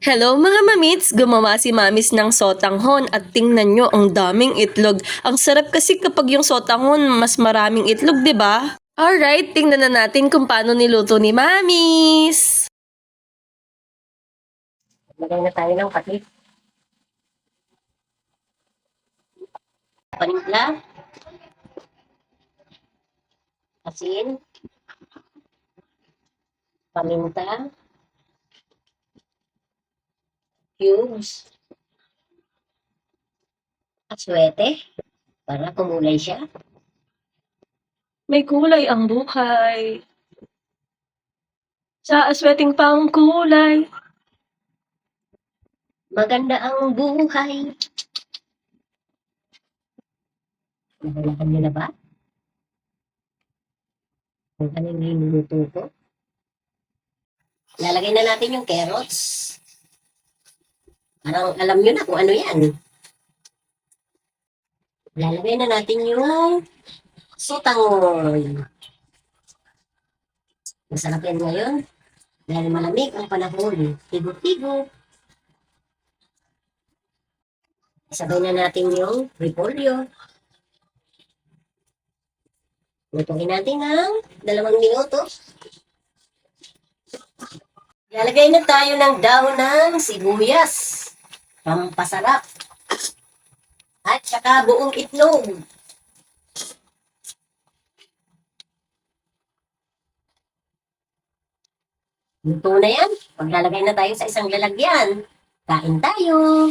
Hello mga mamits! Gumawa si Mamis ng sotanghon at tingnan nyo ang daming itlog. Ang sarap kasi kapag yung sotanghon mas maraming itlog, di ba? Alright, tingnan na natin kung paano niluto ni Mamis. Lagay na tayo ng patik. Panimpla. Asin. Paminta. Cubes. Aswete. Para kumulay siya. May kulay ang buhay. Sa asweting pang kulay. Maganda ang buhay. Nahulakan niyo na ba? Kung ano yung linuluto ko. Lalagay na natin yung carrots. Parang alam nyo na kung ano yan. Lalagay na natin yung sotanghon. Masarap yan ngayon. Dahil malamig ang panahon. Tigo-tigo. Isabay na natin yung repolyo. Lutuin natin ng 2 minuto. Lalagay na tayo ng dahon ng sibuyas. Pampasarap. At saka buong itlog. Luto na yan. Paglalagay na tayo sa isang lalagyan. Kain tayo.